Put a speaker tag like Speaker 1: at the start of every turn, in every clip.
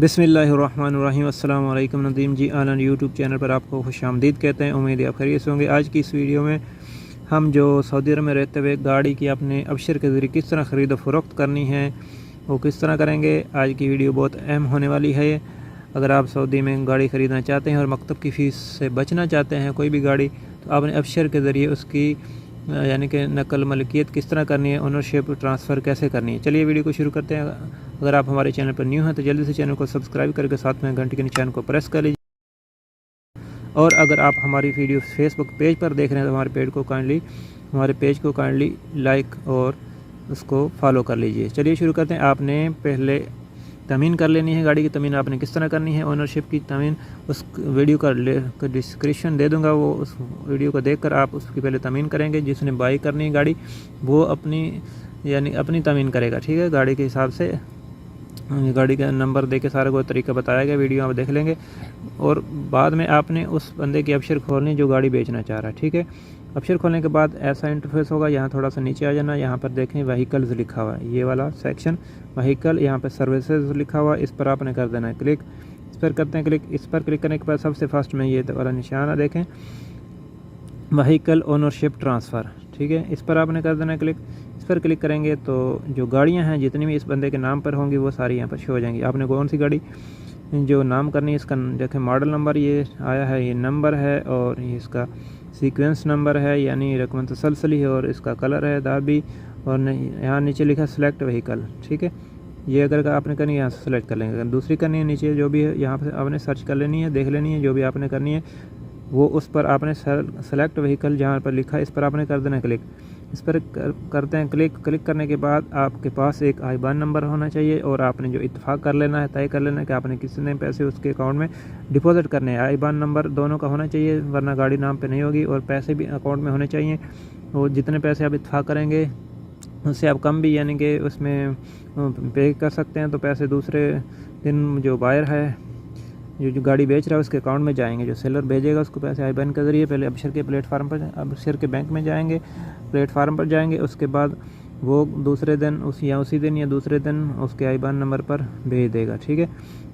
Speaker 1: बिस्मिल्लाहिर्रहमानिर्रहीम। अस्सलाम वालेकुम नदीम जी आलन यूट्यूब चैनल पर आपको खुशामदीद कहते हैं। उम्मीद है आप खैरियत से होंगे। आज की इस वीडियो में हम जो सऊदी अरब में रहते हुए गाड़ी की अपने अबशर के ज़रिए किस तरह ख़रीद फ़रोख्त करनी है वो किस तरह करेंगे। आज की वीडियो बहुत अहम होने वाली है। अगर आप सऊदी में गाड़ी ख़रीदना चाहते हैं और मकतब की फ़ीस से बचना चाहते हैं कोई भी गाड़ी, तो आपने अबशर के ज़रिए उसकी यानी कि नकल मलकियत किस तरह करनी है, ओनरशिप ट्रांसफ़र कैसे करनी है। चलिए वीडियो को शुरू करते हैं। अगर आप हमारे चैनल पर न्यू हैं तो जल्दी से चैनल को सब्सक्राइब करके साथ में घंटे के निशान को प्रेस कर लीजिए। और अगर आप हमारी वीडियो फेसबुक पेज पर देख रहे हैं तो हमारे पेज को काइंडली लाइक और उसको फॉलो कर लीजिए। चलिए शुरू करते हैं। आपने पहले तमीन कर लेनी है। गाड़ी की तमीन आपने किस तरह करनी है, ओनरशिप की तमीन उस वीडियो का डिस्क्रिप्शन दे दूंगा, वो उस वीडियो को देखकर आप उसकी पहले तमीन करेंगे। जिसने बाई करनी है गाड़ी वो अपनी तमीन करेगा, ठीक है। गाड़ी के हिसाब से गाड़ी का नंबर दे के सारा कोई तरीका बताया गया, वीडियो आप देख लेंगे। और बाद में आपने उस बंदे की अबशर खोलनी जो गाड़ी बेचना चाह रहा है, ठीक है। अबशर खोलने के बाद ऐसा इंटरफेस होगा। यहाँ थोड़ा सा नीचे आ जाना, यहाँ पर देखें व्हीकल्स लिखा हुआ है, ये वाला सेक्शन व्हीकल, यहाँ पर सर्विसेज लिखा हुआ है, इस पर आपने कर देना है क्लिक। इस पर करते हैं क्लिक। इस पर क्लिक करने के बाद सबसे फर्स्ट में ये वाला निशान देखें, व्हीकल ओनरशिप ट्रांसफ़र, ठीक है। इस पर आपने कर देना है क्लिक। इस पर क्लिक करेंगे तो जो गाड़ियां हैं जितनी भी इस बंदे के नाम पर होंगी वो सारी यहाँ पर शो हो जाएंगी। आपने कौन सी गाड़ी जो नाम करनी है, इसका देखें मॉडल नंबर ये आया है, ये नंबर है और ये इसका सीक्वेंस नंबर है यानी रकम तसलसली है, और इसका कलर है दाबी, और यहाँ नीचे लिखा सेलेक्ट व्हीकल, ठीक है। ये अगर आपने करनी है यहाँ से सेलेक्ट कर लेंगे। अगर दूसरी करनी है नीचे जो भी है यहाँ पर आपने सर्च कर लेनी है, देख लेनी है जो भी आपने करनी है वो उस पर आपने सेलेक्ट व्हीकल जहाँ पर लिखा है इस पर आपने कर देना क्लिक। इस पर करते हैं क्लिक। क्लिक करने के बाद आपके पास एक आईबान नंबर होना चाहिए और आपने जो इत्तेफाक कर लेना है, तय कर लेना है कि आपने कितने पैसे उसके अकाउंट में डिपॉजिट करने हैं। आईबान नंबर दोनों का होना चाहिए वरना गाड़ी नाम पे नहीं होगी, और पैसे भी अकाउंट में होने चाहिए। और जितने पैसे आप इत्तेफाक करेंगे उससे आप कम भी यानी कि उसमें पे कर सकते हैं। तो पैसे दूसरे दिन जो बायर है जो गाड़ी बेच रहा है उसके अकाउंट में जाएंगे, जो सेलर भेजेगा उसको पैसे आईबान के ज़रिए पहले अबशर के प्लेटफार्म पर, अबशर के बैंक में जाएंगे, प्लेटफार्म पर जाएंगे। उसके बाद वो दूसरे दिन उसी दिन या दूसरे दिन उसके आईबान नंबर पर भेज देगा, ठीक है।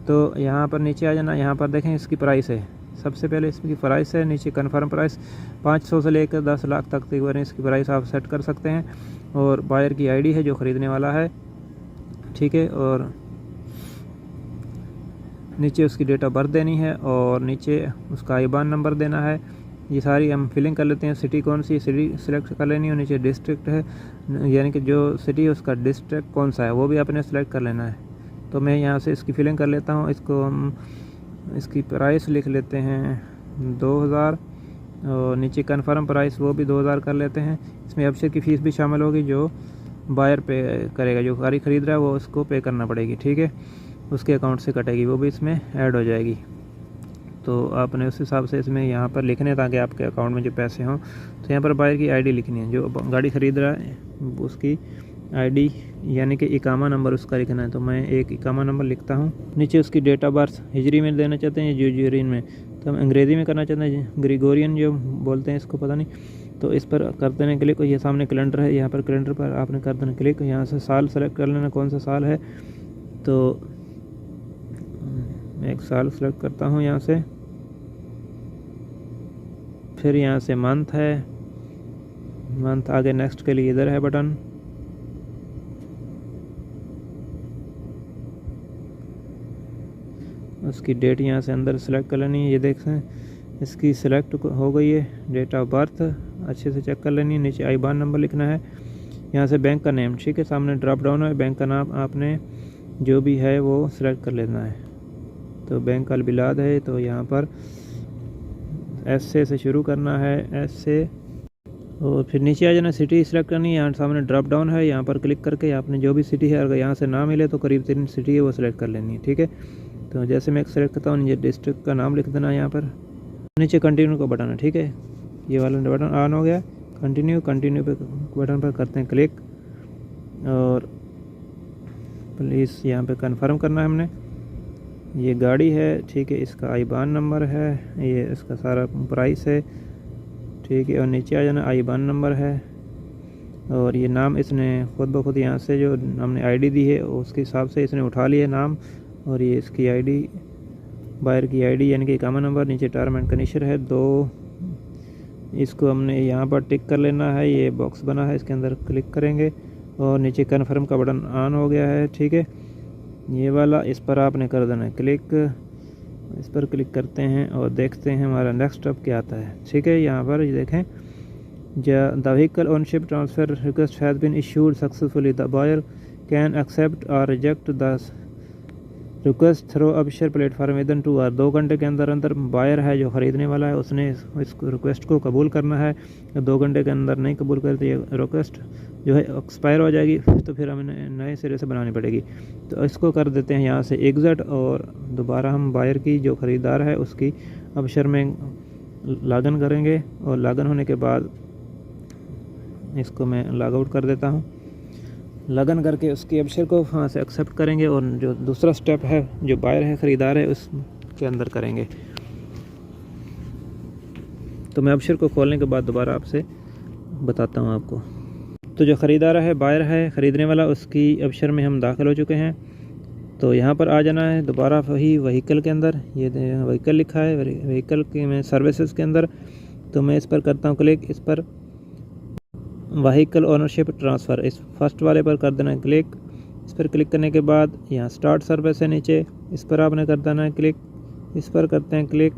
Speaker 1: तो यहाँ पर नीचे आ जाना, यहाँ पर देखें इसकी प्राइस है, सबसे पहले इसकी प्राइस है, नीचे कन्फर्म प्राइस 500 से लेकर 10 लाख तक इसकी प्राइस आप सेट कर सकते हैं। और बायर की आईडी है जो ख़रीदने वाला है, ठीक है। और नीचे उसकी डेट ऑफ बर्थ देनी है और नीचे उसका आईबान नंबर देना है। ये सारी हम फिलिंग कर लेते हैं। सिटी कौन सी, सिटी सिलेक्ट कर लेनी है। नीचे डिस्ट्रिक्ट है यानी कि जो सिटी है उसका डिस्ट्रिक्ट कौन सा है वो भी आपने सेलेक्ट कर लेना है। तो मैं यहाँ से इसकी फिलिंग कर लेता हूँ। इसको हम इसकी प्राइस लिख लेते हैं 2000 और नीचे कन्फर्म प्राइस वो भी 2000 कर लेते हैं। इसमें अबशर की फ़ीस भी शामिल होगी जो बायर पे करेगा, जो गाड़ी ख़रीद रहा है वो उसको पे करना पड़ेगी, ठीक है। उसके अकाउंट से कटेगी, वो भी इसमें ऐड हो जाएगी। तो आपने उस हिसाब से इसमें यहाँ पर लिखने हैं ताकि आपके अकाउंट में जो पैसे हों। तो यहाँ पर बायर की आईडी लिखनी है, जो गाड़ी ख़रीद रहा है उसकी आईडी यानी कि इकामा नंबर उसका लिखना है। तो मैं एक इकामा नंबर लिखता हूँ। नीचे उसकी डेट ऑफ बर्थ हिजरी में देना चाहते हैं या जुजरीन में, तो हम अंग्रेज़ी में करना चाहते हैं, ग्रेगोरियन जो बोलते हैं इसको पता नहीं। तो इस पर कर देना क्लिक। ये सामने कैलेंडर है, यहाँ पर कैलेंडर पर आपने कर देना क्लिक। यहाँ से साल सेलेक्ट कर लेना कौन सा साल है, तो मैं एक साल सेलेक्ट करता हूँ यहाँ से। फिर यहाँ से मंथ है, मंथ आगे नेक्स्ट के लिए इधर है बटन। उसकी डेट यहाँ से अंदर सेलेक्ट कर लेनी है। ये देखें इसकी सिलेक्ट हो गई है। डेट ऑफ बर्थ अच्छे से चेक कर लेनी है। नीचे आईबान नंबर लिखना है। यहाँ से बैंक का नेम, ठीक है, सामने ड्रॉप डाउन है, बैंक का नाम आपने जो भी है वो सिलेक्ट कर लेना है। तो बैंक अल बिलाद है, तो यहाँ पर एस से शुरू करना है, एस से। और फिर नीचे आ जाना, सिटी सिलेक्ट करनी है। यहाँ सामने ड्रॉप डाउन है, यहाँ पर क्लिक करके आपने जो भी सिटी है अगर यहाँ से ना मिले तो करीब 3 सिटी है वो सिलेक्ट कर लेनी है, ठीक है। तो जैसे मैं एक सेलेक्ट करता हूँ, नीचे डिस्ट्रिक्ट का नाम लिख देना यहाँ पर। नीचे कंटिन्यू का बटन है, ठीक है, ये वाला बटन ऑन हो गया। कंटिन्यू पे बटन पर करते हैं क्लिक और प्लीज़ यहाँ पे कंफर्म करना है हमने। ये गाड़ी है, ठीक है, इसका आईबान नंबर है, ये इसका सारा प्राइस है, ठीक है। और नीचे आ जाना, आईबान नंबर है और ये नाम इसने खुद ब खुद यहाँ से जो हमने आईडी दी है उसके हिसाब से इसने उठा लिया नाम, और ये इसकी आईडी, बायर की आईडी यानी कि इकामा नंबर, नीचे टर्म एंड कंडीशन है 2, इसको हमने यहाँ पर टिक कर लेना है। ये बॉक्स बना है, इसके अंदर क्लिक करेंगे और नीचे कन्फर्म का बटन ऑन हो गया है, ठीक है, ये वाला, इस पर आपने कर देना है क्लिक। इस पर क्लिक करते हैं और देखते हैं हमारा नेक्स्ट स्टेप क्या आता है, ठीक है। यहाँ पर देखें, the vehicle ownership transfer request has been issued successfully, the buyer can accept और reject the request through Absher platform within 2 hour. 2 घंटे के अंदर अंदर बायर है जो ख़रीदने वाला है उसने इस रिक्वेस्ट को कबूल करना है। 2 घंटे के अंदर नहीं कबूल करते ये रिक्वेस्ट जो है एक्सपायर हो जाएगी, तो फिर हमें नए सिरे से बनानी पड़ेगी। तो इसको कर देते हैं यहाँ से एग्ज़िट और दोबारा हम बायर की जो ख़रीदार है उसकी अबशर में लॉगिन करेंगे और लॉगिन होने के बाद इसको मैं लॉग आउट कर देता हूँ। लगन करके उसकी अबशर को वहाँ से एक्सेप्ट करेंगे और जो दूसरा स्टेप है जो बायर है ख़रीदार है उसके अंदर करेंगे। तो मैं अबशर को खोलने के बाद दोबारा आपसे बताता हूँ आपको। तो जो ख़रीदार है, बायर है, ख़रीदने वाला, उसकी अबशर में हम दाखिल हो चुके हैं। तो यहाँ पर आ जाना है दोबारा वही व्हीकल के अंदर, ये व्हीकल लिखा है, व्हीकल के में सर्विसेज के अंदर। तो मैं इस पर करता हूँ क्लिक, इस पर व्हीकल ओनरशिप ट्रांसफ़र, इस फर्स्ट वाले पर कर देना है क्लिक। इस पर क्लिक करने के बाद यहाँ स्टार्ट सर्विस है नीचे, इस पर आपने कर देना है क्लिक। इस पर करते हैं क्लिक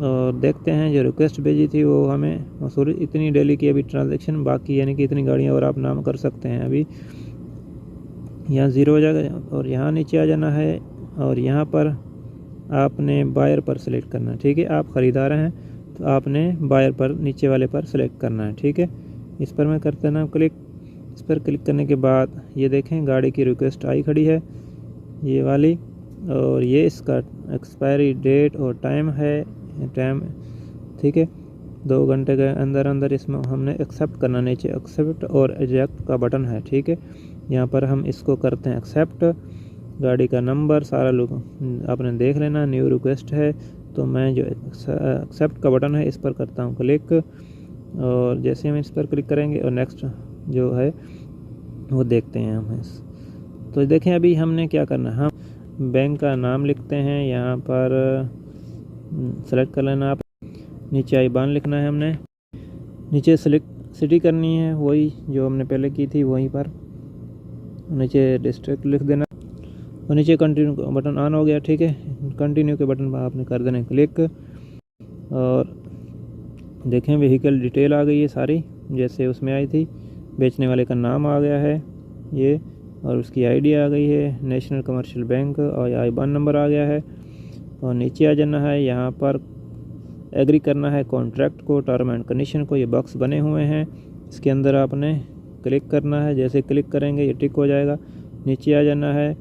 Speaker 1: और देखते हैं जो रिक्वेस्ट भेजी थी वो हमें मसूरी इतनी डेली की अभी ट्रांजैक्शन बाकी, यानी कि इतनी गाड़ियाँ और आप नाम कर सकते हैं। अभी यहाँ 0 हो जाएगा और यहाँ नीचे आ जाना है और यहाँ पर आपने बायर पर सिलेक्ट करना है, ठीक है। आप ख़रीदार हैं तो आपने बायर पर नीचे वाले पर सिलेक्ट करना है, ठीक है। इस पर मैं करता ना क्लिक। इस पर क्लिक करने के बाद ये देखें गाड़ी की रिक्वेस्ट आई खड़ी है ये वाली, और ये इसका एक्सपायरी डेट और टाइम है, टाइम, ठीक है। 2 घंटे के अंदर अंदर इसमें हमने एक्सेप्ट करना, नीचे एक्सेप्ट और रिजेक्ट का बटन है, ठीक है। यहाँ पर हम इसको करते हैं एक्सेप्ट। गाड़ी का नंबर सारा लोग आपने देख लेना, न्यू रिक्वेस्ट है तो मैं जो एक्सेप्ट का बटन है इस पर करता हूँ क्लिक, और जैसे हम इस पर क्लिक करेंगे और नेक्स्ट जो है वो देखते हैं हम तो देखें अभी हमने क्या करना है। हम बैंक का नाम लिखते हैं, यहाँ पर सेलेक्ट कर लेना, आप नीचे आईबान लिखना है, हमने नीचे सेलेक्ट सिटी करनी है वही जो हमने पहले की थी वहीं पर, नीचे डिस्ट्रिक्ट लिख देना और नीचे कंटिन्यू का बटन ऑन हो गया, ठीक है। कंटिन्यू के बटन पर आपने कर देना क्लिक और देखें व्हीकल डिटेल आ गई है सारी जैसे उसमें आई थी। बेचने वाले का नाम आ गया है ये, और उसकी आईडी आ गई है, नेशनल कमर्शियल बैंक, और आईबान नंबर आ गया है। और नीचे आ जाना है, यहाँ पर एग्री करना है कॉन्ट्रैक्ट को, टर्म एंड कंडीशन को, ये बॉक्स बने हुए हैं, इसके अंदर आपने क्लिक करना है। जैसे क्लिक करेंगे ये टिक हो जाएगा। नीचे आ जाना है,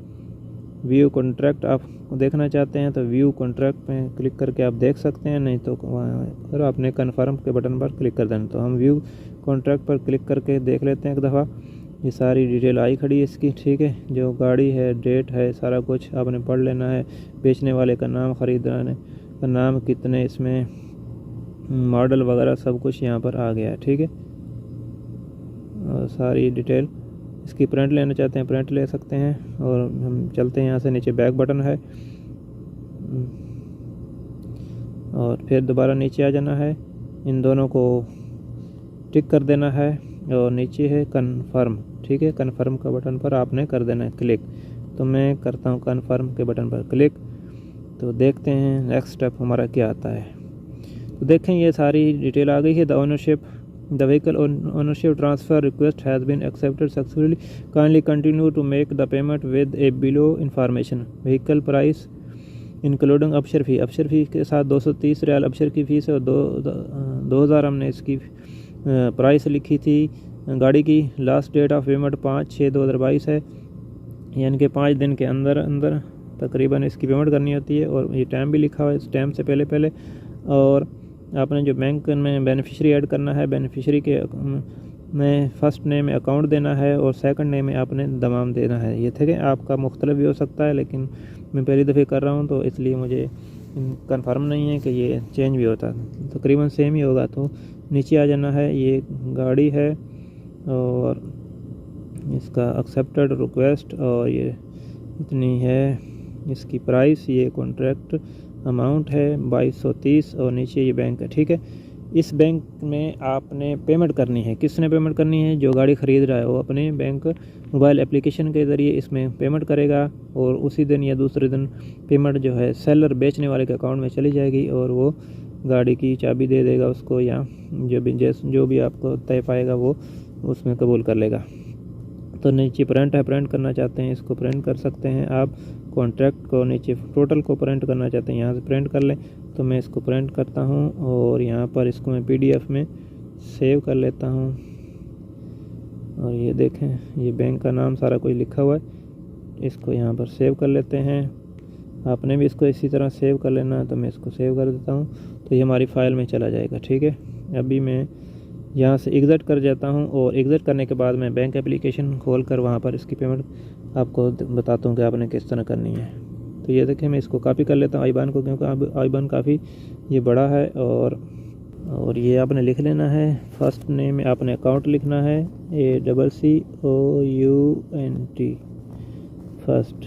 Speaker 1: व्यू कॉन्ट्रैक्ट, आप देखना चाहते हैं तो व्यू कॉन्ट्रैक्ट पे क्लिक करके आप देख सकते हैं, नहीं तो और आपने कन्फर्म के बटन पर क्लिक कर देना। तो हम व्यू कॉन्ट्रैक्ट पर क्लिक करके देख लेते हैं एक दफ़ा। ये सारी डिटेल आई खड़ी है इसकी, ठीक है। जो गाड़ी है, डेट है, सारा कुछ आपने पढ़ लेना है। बेचने वाले का नाम, ख़रीदने का नाम, कितने इसमें मॉडल वगैरह सब कुछ यहाँ पर आ गया है, ठीक है। और सारी डिटेल इसकी प्रिंट लेना चाहते हैं प्रिंट ले सकते हैं। और हम चलते हैं यहाँ से, नीचे बैक बटन है और फिर दोबारा नीचे आ जाना है, इन दोनों को टिक कर देना है और नीचे है कन्फर्म, ठीक है। कन्फर्म का बटन पर आपने कर देना है क्लिक। तो मैं करता हूँ कन्फर्म के बटन पर क्लिक। तो देखते हैं नेक्स्ट स्टेप हमारा क्या आता है। तो देखें ये सारी डिटेल आ गई है। The vehicle ownership transfer request has been accepted successfully, kindly continue to make the payment with a below information, vehicle price including Absher fee, Absher fee के साथ 230 रियाल अबशर की फ़ीस है और 2000 हमने इसकी प्राइस लिखी थी गाड़ी की। लास्ट डेट ऑफ पेमेंट 5/6/2022 है, यानी कि 5 दिन के अंदर अंदर तकरीबन इसकी पेमेंट करनी होती है। और ये टाइम भी लिखा हुआ है, इस टाइम से पहले। और आपने जो बैंक में बेनिफिशियरी ऐड करना है, बेनिफिशियरी के में फ़र्स्ट नेम में अकाउंट देना है और सेकंड नेम में आपने दमाम देना है। ये थे कि आपका मुख्तलिफ भी हो सकता है, लेकिन मैं पहली दफ़े कर रहा हूँ तो इसलिए मुझे कंफर्म नहीं है कि ये चेंज भी होता है, तकरीबन सेम ही होगा। तो नीचे आ जाना है, ये गाड़ी है और इसका एक्सेप्टेड रिक्वेस्ट और ये इतनी है इसकी प्राइस, ये कॉन्ट्रैक्ट अमाउंट है 2230 और नीचे ये बैंक है। ठीक है, इस बैंक में आपने पेमेंट करनी है। किसने पेमेंट करनी है? जो गाड़ी ख़रीद रहा है वो अपने बैंक मोबाइल एप्लीकेशन के ज़रिए इसमें पेमेंट करेगा और उसी दिन या दूसरे दिन पेमेंट जो है सेलर बेचने वाले के अकाउंट में चली जाएगी और वो गाड़ी की चाबी दे देगा उसको, या जो भी आपको तय पाएगा वो उसमें कबूल कर लेगा। तो नीचे प्रिंट है, प्रिंट करना चाहते हैं इसको प्रिंट कर सकते हैं आप। कॉन्ट्रैक्ट को नीचे टोटल को प्रिंट करना चाहते हैं यहाँ से प्रिंट कर लें। तो मैं इसको प्रिंट करता हूँ और यहाँ पर इसको मैं PDF में सेव कर लेता हूँ। और ये देखें, ये बैंक का नाम सारा कुछ लिखा हुआ है, इसको यहाँ पर सेव कर लेते हैं। आपने भी इसको इसी तरह सेव कर लेना है, तो मैं इसको सेव कर देता हूँ। तो ये हमारी फ़ाइल में चला जाएगा। ठीक है, अभी मैं यहाँ से एग्ज़िट कर जाता हूँ और एग्ज़िट करने के बाद मैं बैंक एप्लीकेशन खोल कर वहाँ पर इसकी पेमेंट आपको बताता हूँ कि आपने किस तरह करनी है। तो ये देखें, मैं इसको कॉपी कर लेता हूँ आईबान को, क्योंकि आईबान काफ़ी ये बड़ा है। और ये आपने लिख लेना है। फर्स्ट नेम में आपने अकाउंट लिखना है, ACCOUNT फर्स्ट,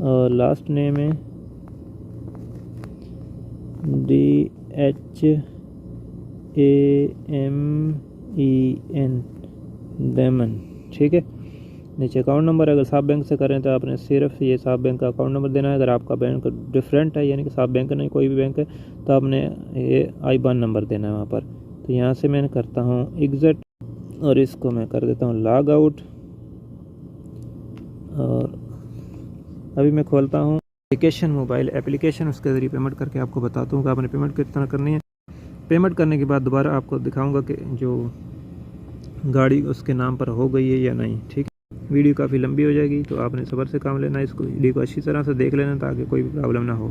Speaker 1: और लास्ट नेम है DHAMEN डेमन। ठीक है, नीचे अकाउंट नंबर, अगर साहब बैंक से करें तो आपने सिर्फ ये साहब बैंक का अकाउंट नंबर देना है। अगर आपका बैंक डिफरेंट है, यानी कि साहब बैंक नहीं कोई भी बैंक है, तो आपने ये आईबान नंबर देना है वहाँ पर। तो यहाँ से मैं करता हूँ एग्ज़िट और इसको मैं कर देता हूँ लॉग आउट। और अभी मैं खोलता हूँ एप्लीकेशन, मोबाइल एप्लीकेशन, उसके ज़रिए पेमेंट करके आपको बताता हूँ कि आपने पेमेंट किस तरह करनी है। पेमेंट करने के बाद दोबारा आपको दिखाऊँगा कि जो गाड़ी उसके नाम पर हो गई है या नहीं। ठीक है, वीडियो काफ़ी लंबी हो जाएगी, तो आपने सब्र से काम लेना है। इसको वीडियो को अच्छी तरह से देख लेना ताकि कोई भी प्रॉब्लम ना हो।